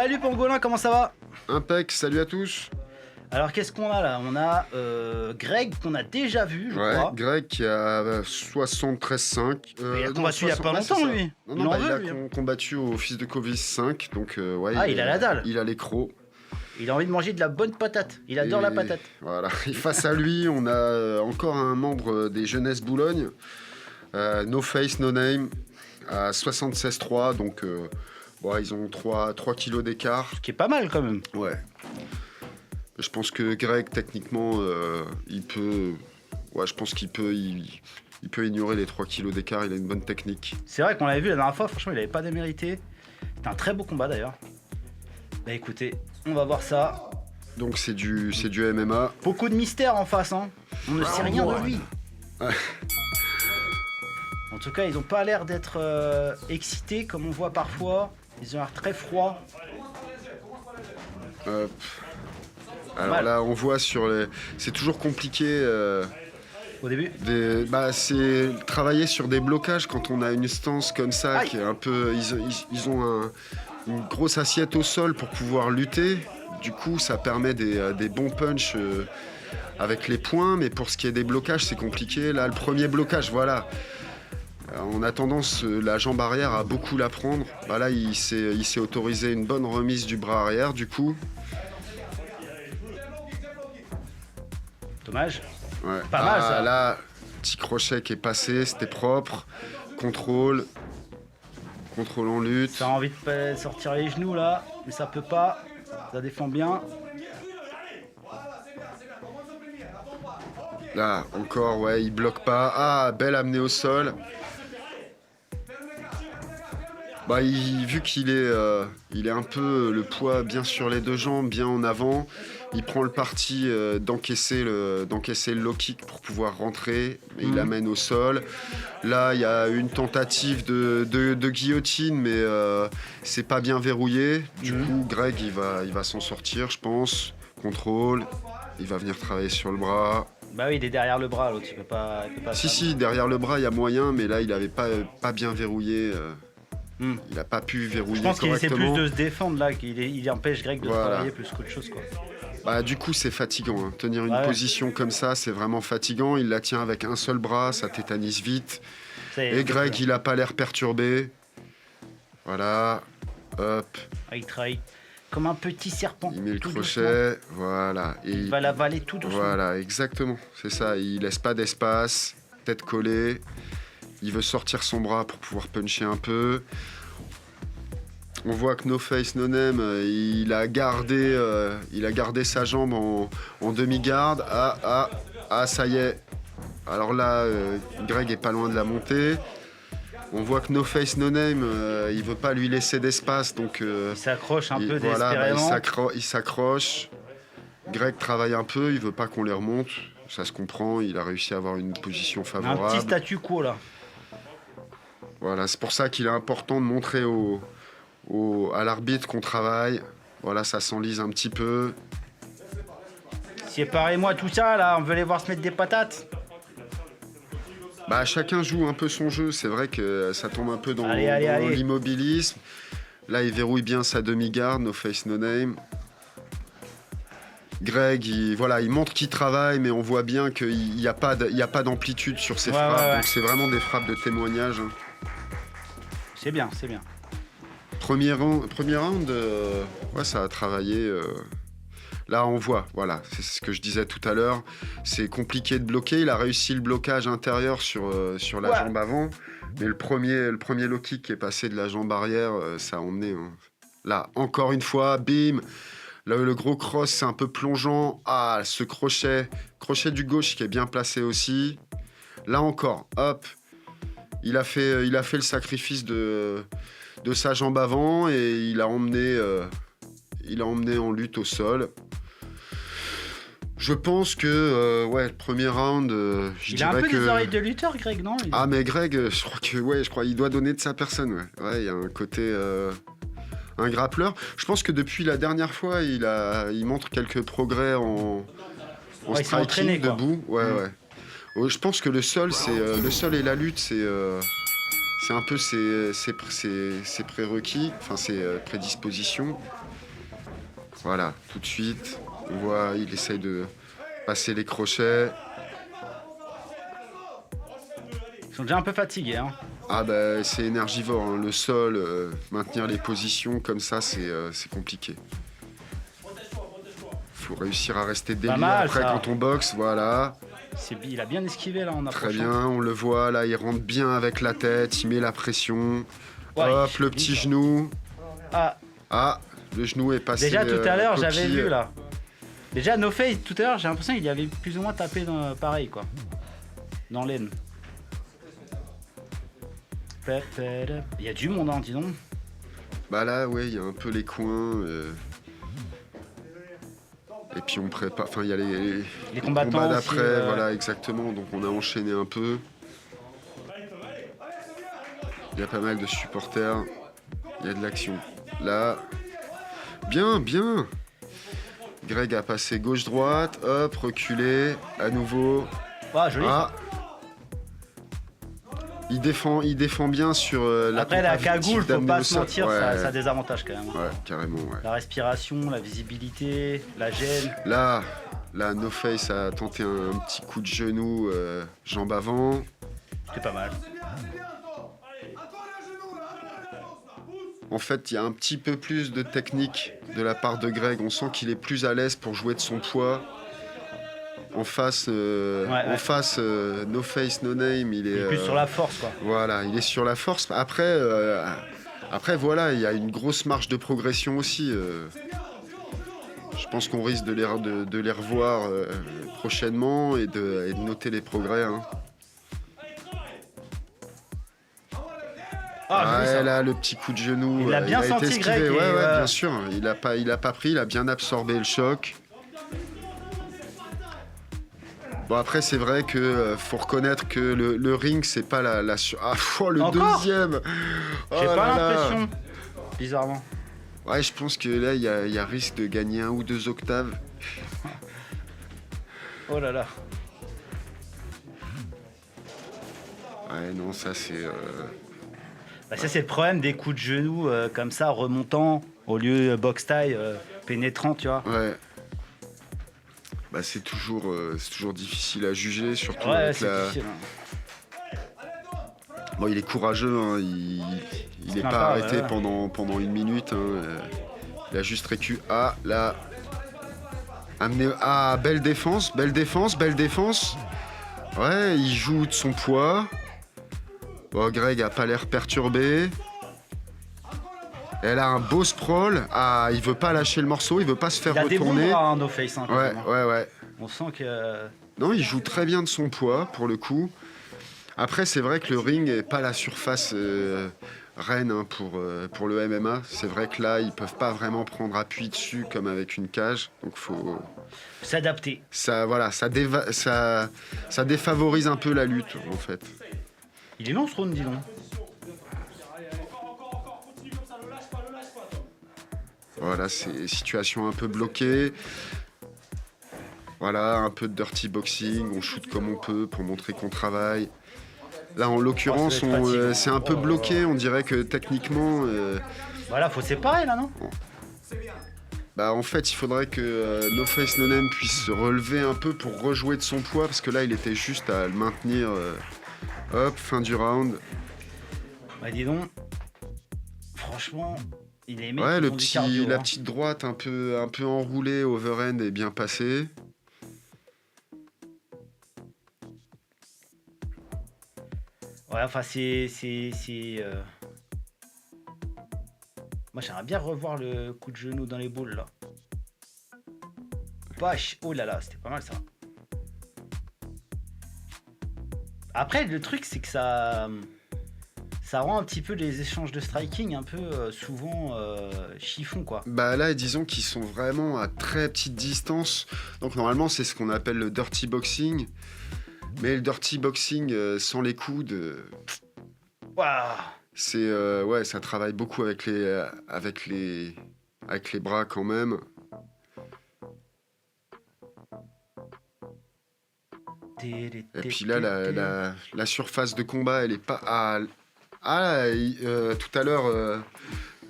Salut Pangolin, comment ça va? Impec, salut à tous. Alors qu'est-ce qu'on a là? On a Greg qu'on a déjà vu, je crois. Greg qui a 73,5. Il a combattu il y a pas longtemps, lui. Il a combattu au fils de Kovis 5, donc il a la dalle. Il a l'écro. Il a envie de manger de la bonne patate. Il adore la patate. Voilà. Et face à lui, on a encore un membre des Jeunesses Boulogne, No Face, No Name, à 76,3, donc ils ont 3 kilos d'écart. Ce qui est pas mal quand même. Ouais. Je pense que Greg, techniquement, il peut ignorer les 3 kilos d'écart, il a une bonne technique. C'est vrai qu'on l'avait vu la dernière fois, franchement, il n'avait pas démérité. C'était un très beau combat d'ailleurs. Bah écoutez, on va voir ça. Donc c'est du MMA. Beaucoup de mystère en face, hein. On ne sait rien de lui. Ouais. En tout cas, ils n'ont pas l'air d'être excités comme on voit parfois. Ils ont l'air très froids. Alors là, on voit sur les... C'est toujours compliqué. Au début c'est travailler sur des blocages quand on a une stance comme ça qui est un peu... Ils ont une grosse assiette au sol pour pouvoir lutter. Du coup, ça permet des bons punchs avec les poings. Mais pour ce qui est des blocages, c'est compliqué. Là, le premier blocage, voilà. On a tendance, la jambe arrière, à beaucoup la prendre. Là, il s'est autorisé une bonne remise du bras arrière, du coup. Dommage. Ouais. Pas mal ça. Là, petit crochet qui est passé, c'était propre. Contrôle en lutte. Ça a envie de sortir les genoux là, mais ça peut pas. Ça défend bien. Là, encore, il bloque pas. Belle amenée au sol. Vu qu'il est, il est un peu le poids bien sur les deux jambes, bien en avant, il prend le parti d'encaisser le low kick pour pouvoir rentrer, mais il l'amène au sol. Là, il y a une tentative de guillotine, mais c'est pas bien verrouillé. Du coup, Greg, il va s'en sortir, je pense. Contrôle, il va venir travailler sur le bras. Bah oui, il est derrière le bras, l'autre, il peut pas. Si, derrière le bras, il y a moyen, mais là, il avait pas bien verrouillé. Il n'a pas pu verrouiller correctement. Je pense qu'il essaie plus de se défendre là, il empêche Greg de travailler plus qu'autre chose, quoi. Du coup, c'est fatigant. Hein. Tenir une position comme ça, c'est vraiment fatigant. Il la tient avec un seul bras, ça tétanise vite. Et Greg, il a pas l'air perturbé. Voilà. Hop. Il travaille comme un petit serpent. Il met le crochet. Voilà. Et il va l'avaler tout doucement. Voilà, exactement. C'est ça. Il laisse pas d'espace. Tête collée. Il veut sortir son bras pour pouvoir puncher un peu. On voit que No Face No Name, il a gardé sa jambe en demi-garde. Ça y est. Alors là, Greg est pas loin de la montée. On voit que No Face No Name, il veut pas lui laisser d'espace, donc il s'accroche un peu désespérément. Il s'accroche. Greg travaille un peu, il veut pas qu'on les remonte. Ça se comprend. Il a réussi à avoir une position favorable. Un petit statu quo là. Voilà, c'est pour ça qu'il est important de montrer à l'arbitre qu'on travaille. Voilà, ça s'enlise un petit peu. Séparez-moi tout ça, là, on veut les voir se mettre des patates. Chacun joue un peu son jeu. C'est vrai que ça tombe un peu dans l'immobilisme. Là, il verrouille bien sa demi-garde, No Face No Name. Greg, il montre qu'il travaille, mais on voit bien qu'il n'y a pas d'amplitude sur ses frappes. Donc c'est vraiment des frappes de témoignage. C'est bien. Premier round, ça a travaillé. Là, on voit, voilà, c'est ce que je disais tout à l'heure. C'est compliqué de bloquer. Il a réussi le blocage intérieur sur la jambe avant. Mais le premier low kick qui est passé de la jambe arrière, ça a emmené. Hein. Là, encore une fois, bim. Là, le gros cross, c'est un peu plongeant. Ce crochet du gauche qui est bien placé aussi. Là encore, hop. Il a fait le sacrifice de sa jambe avant et il a emmené en lutte au sol. Je pense que le premier round, je dirais que... Il a un peu des oreilles de lutteur, Greg, non? Mais Greg, je crois qu'il doit donner de sa personne. Ouais, il y a un côté un grappleur. Je pense que depuis la dernière fois, il montre quelques progrès en striking debout. Ouais. Je pense que le sol et la lutte, c'est un peu ses prérequis, enfin ses prédispositions. Voilà, tout de suite. On voit, il essaye de passer les crochets. Ils sont déjà un peu fatigués. Hein. Ah bah c'est énergivore, hein. Le sol, maintenir les positions comme ça, c'est compliqué. Faut réussir à rester débile après ça. quand on boxe, voilà. Il a bien esquivé là en approchant. Très bien, on le voit là, il rentre bien avec la tête, il met la pression. Ouais, Hop, le petit genou. Ah, le genou est passé. Déjà tout à l'heure, j'avais vu là. Déjà No Face, tout à l'heure, j'ai l'impression qu'il y avait plus ou moins tapé pareil quoi. Dans l'aine. Il y a du monde, hein, dis donc. Bah là, ouais, il y a un peu les coins. Et puis on prépare. Enfin, il y a les combattants combats d'après, aussi, voilà, exactement. Donc on a enchaîné un peu. Il y a pas mal de supporters. Il y a de l'action. Là. Bien, bien. Greg a passé gauche-droite. Hop, reculé. À nouveau. Ah, joli. Ah. Il défend bien sur la. Après la cagoule, faut pas se mentir, ouais. ça a des avantages quand même. Ouais, carrément, ouais. La respiration, la visibilité, la gêne. Là, No Face a tenté un petit coup de genou, jambe avant. C'est pas mal. En fait, il y a un petit peu plus de technique de la part de Greg. On sent qu'il est plus à l'aise pour jouer de son poids. En face, No Face, No Name, il est plus sur la force, quoi. Voilà, il est sur la force. Après, voilà, il y a une grosse marge de progression aussi. Je pense qu'on risque de les revoir prochainement et de noter les progrès. Hein. Là, le petit coup de genou. Il a bien senti été esquivé. Greg. Ouais, bien sûr. Il a pas pris, il a bien absorbé le choc. Bon, après, c'est vrai que faut reconnaître que le ring, c'est pas la le Encore deuxième. J'ai pas l'impression. Bizarrement. Ouais, je pense que là, il y a risque de gagner 1 ou 2 octaves. Oh là là. Ouais, non, ça, c'est... Ça, c'est le problème des coups de genoux comme ça, remontants, au lieu box taille, pénétrant, tu vois. Ouais. Bah, c'est toujours difficile à juger, surtout ouais, avec c'est difficile, hein. Bon, il est courageux, hein. Il n'est pas arrêté pendant 1 minute. Hein. Il a juste récu. Ah, là. Amené. Ah, belle défense. Ouais, il joue de son poids. Bon, Greg a pas l'air perturbé. Elle a un beau sprawl. Ah, il veut pas lâcher le morceau, il veut pas se faire retourner. Il a des bons bras, hein, No Face. Hein, ouais. On sent que... Non, il joue très bien de son poids, pour le coup. Après, c'est vrai que le ring n'est pas la surface reine hein, pour le MMA. C'est vrai que là, ils peuvent pas vraiment prendre appui dessus comme avec une cage. Donc, faut... s'adapter. Ça défavorise un peu la lutte, en fait. Il est long, ce round, dis donc. Voilà, c'est situation un peu bloquée. Voilà, un peu de dirty boxing. On shoot comme on peut pour montrer qu'on travaille. Là, en l'occurrence, c'est un peu bloqué. On dirait que techniquement... Voilà, faut séparer, là, non? Bah, en fait, il faudrait que No Face No Name puisse se relever un peu pour rejouer de son poids. Parce que là, il était juste à le maintenir... Hop, fin du round. Bah dis donc, franchement, il est ouais, la petite droite un peu enroulée, overhand est bien passée. Ouais, enfin Moi j'aimerais bien revoir le coup de genou dans les boules là. Vache, oh là là, c'était pas mal ça. Après, le truc, c'est que ça rend un petit peu les échanges de striking un peu souvent chiffon, quoi. Bah là, disons qu'ils sont vraiment à très petite distance. Donc normalement, c'est ce qu'on appelle le dirty boxing. Mais le dirty boxing sans les coudes, Waouh. C'est ouais, ça travaille beaucoup avec les bras quand même. Et puis là, la surface de combat, elle est pas... tout à l'heure,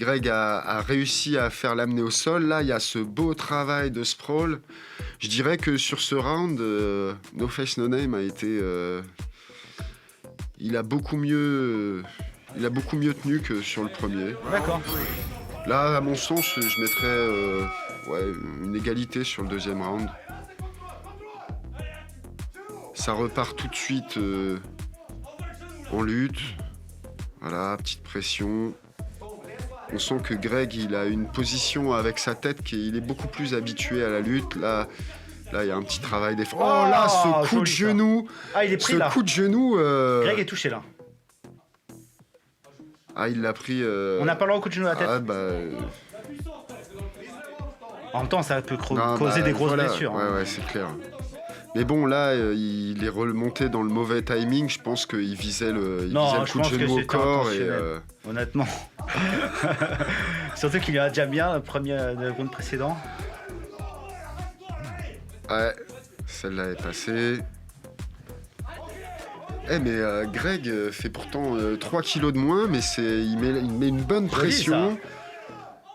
Greg a réussi à faire l'amener au sol. Là, il y a ce beau travail de sprawl. Je dirais que sur ce round, No Face No Name a été... il a beaucoup mieux tenu que sur le premier. D'accord. Là, à mon sens, je mettrais une égalité sur le deuxième round. Ça repart tout de suite en lutte. Voilà, petite pression. On sent que Greg, il a une position avec sa tête qu'il est beaucoup plus habitué à la lutte. Là, il y a un petit travail défense. Oh là, ce coup de genou. Ah, il est pris là. Ce coup de genou. Greg est touché là. Ah, il l'a pris. On n'a pas le droit au coup de genou à la tête. Ah, bah. En même temps, ça peut causer des grosses blessures. Ouais, ouais, c'est clair. Mais bon, là, il est remonté dans le mauvais timing. Je pense qu'il visait le coup de genou au corps. Honnêtement. Surtout qu'il y a déjà bien le round précédent. Ouais, celle-là est passée. Mais Greg fait pourtant 3 kilos de moins, mais il met une bonne pression.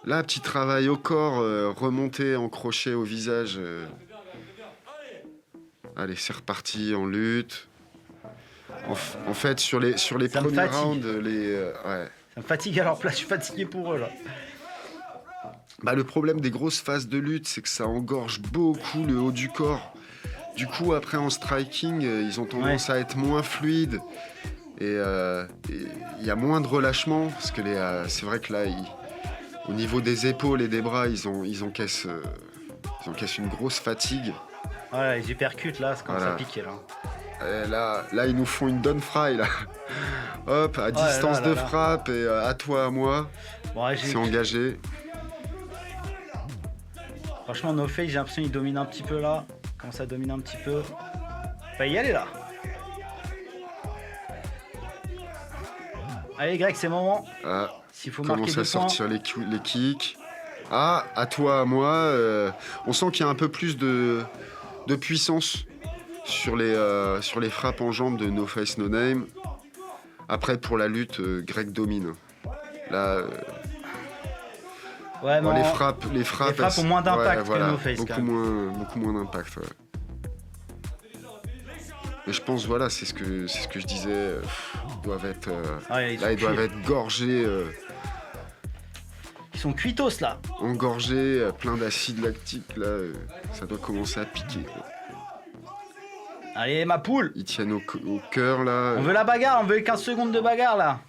Là, petit travail au corps, remonté en crochet au visage. Allez, c'est reparti en lutte. En fait, sur les premiers rounds, Ça me fatigue, alors là, je suis fatigué pour eux là. Bah, le problème des grosses phases de lutte, c'est que ça engorge beaucoup le haut du corps. Du coup, après en striking, ils ont tendance à être moins fluides et il y a moins de relâchement parce que c'est vrai que là, au niveau des épaules et des bras, ils encaissent une grosse fatigue. Voilà, les uppercuts là, c'est comme ça piqué là. Et là, ils nous font une done fry là. Hop, à distance de frappe et à toi, à moi. Bon, c'est engagé. Franchement, No Face, j'ai l'impression qu'il domine un petit peu là. Comment ça domine un petit peu. Va y aller là. Allez Greg, c'est le moment. S'il faut marquer 2 points. Commence à sortir les kicks. Ah, à toi, à moi. On sent qu'il y a un peu plus de puissance sur les frappes en jambes de No Face No Name. Après, pour la lutte, Greg domine. Là, bon, les frappes ont moins d'impact que No Face. Beaucoup moins d'impact. Ouais. Mais je pense, c'est ce que je disais. Ils doivent être, ils doivent être gorgés. Ils sont cuitos là. Engorgés, plein d'acide lactique. Là, ça doit commencer à piquer. Quoi. Allez, ma poule. Ils tiennent au cœur là. On veut la bagarre, on veut 15 secondes de bagarre là.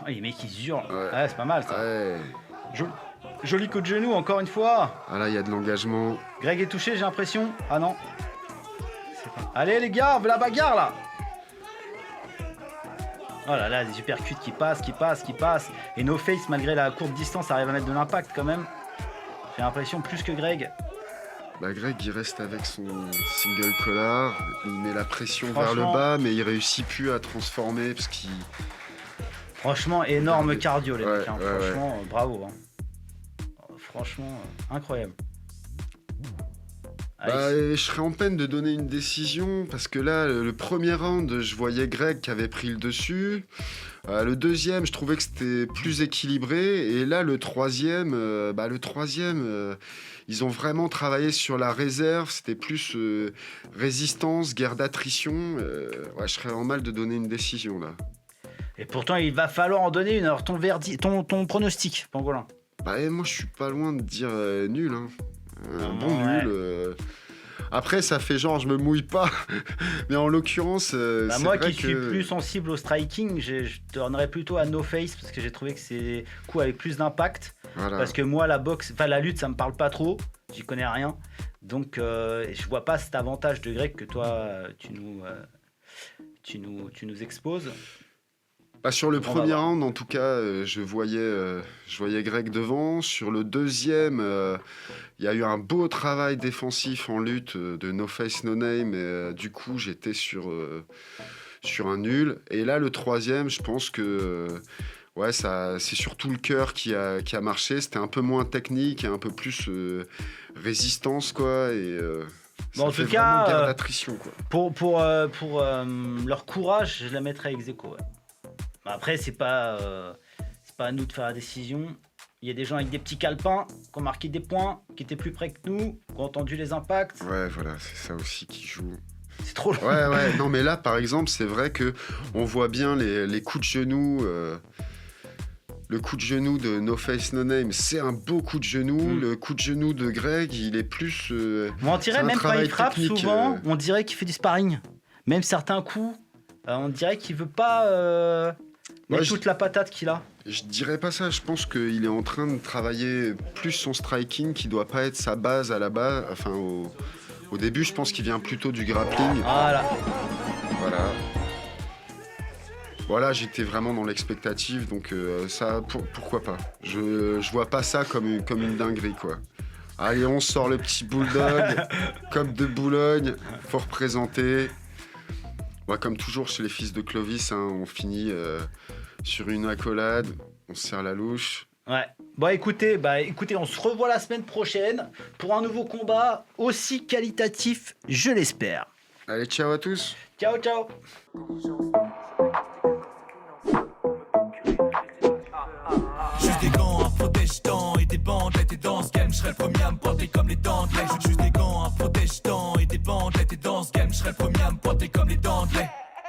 Oh, les mecs ils hurlent. Ouais, c'est pas mal ça. Ouais. Joli coup de genou encore une fois. Ah là, il y a de l'engagement. Greg est touché, j'ai l'impression. Ah non. Allez les gars, on veut la bagarre là. Oh là là, des uppercuts qui passent. Et No Face, malgré la courte distance, arrive à mettre de l'impact quand même. J'ai l'impression plus que Greg. Bah Greg, il reste avec son single collar. Il met la pression vers le bas, mais il réussit plus à transformer parce qu'il... Franchement, énorme cardio les mecs. Franchement, bravo. Franchement, incroyable. Je serais en peine de donner une décision parce que là, le premier round, je voyais Greg qui avait pris le dessus. Le deuxième, je trouvais que c'était plus équilibré. Et là, le troisième, ils ont vraiment travaillé sur la réserve. C'était plus résistance, guerre d'attrition. Je serais en mal de donner une décision là. Et pourtant, il va falloir en donner une. Alors, ton pronostic, Pangolin. Moi, je suis pas loin de dire nul. Hein. Nul. Après, ça fait genre, je me mouille pas. Mais en l'occurrence, c'est moi vrai qui suis plus sensible au striking, je donnerais plutôt à No Face parce que j'ai trouvé que c'est des coups avec plus d'impact. Voilà. Parce que moi, la lutte, ça me parle pas trop. J'y connais rien. Donc, je vois pas cet avantage de Greg que toi, tu nous exposes. Sur le premier round, en tout cas, je voyais Greg devant. Sur le deuxième, il y a eu un beau travail défensif en lutte de No Face No Name. Et, du coup, j'étais sur un nul. Et là, le troisième, je pense que c'est surtout le cœur qui a marché. C'était un peu moins technique et un peu plus résistance, quoi. Et Bon, en tout cas, pour leur courage, je la mettrais ex aequo. Ouais. Après, c'est pas à nous de faire la décision. Il y a des gens avec des petits calepins qui ont marqué des points, qui étaient plus près que nous, qui ont entendu les impacts. Ouais, voilà, c'est ça aussi qui joue. C'est trop long. Ouais. Non, mais là, par exemple, c'est vrai que on voit bien les coups de genoux. Le coup de genou de No Face No Name, c'est un beau coup de genou. Le coup de genou de Greg, il est plus. On dirait même quand il frappe, souvent, on dirait qu'il fait du sparring. Même certains coups, on dirait qu'il veut pas mettre toute la patate qu'il a. Je dirais pas ça. Je pense qu'il est en train de travailler plus son striking, qui doit pas être sa base à la base. Enfin, au début, je pense qu'il vient plutôt du grappling. Voilà, j'étais vraiment dans l'expectative, donc ça, pourquoi pas. Je vois pas ça comme une dinguerie, quoi. Allez, on sort le petit bulldog, comme de Boulogne, faut représenter. Ouais, comme toujours chez les fils de Clovis, hein, on finit sur une accolade, on se serre la louche. Ouais. Bon, écoutez, on se revoit la semaine prochaine pour un nouveau combat aussi qualitatif, je l'espère. Allez, ciao à tous. Ciao.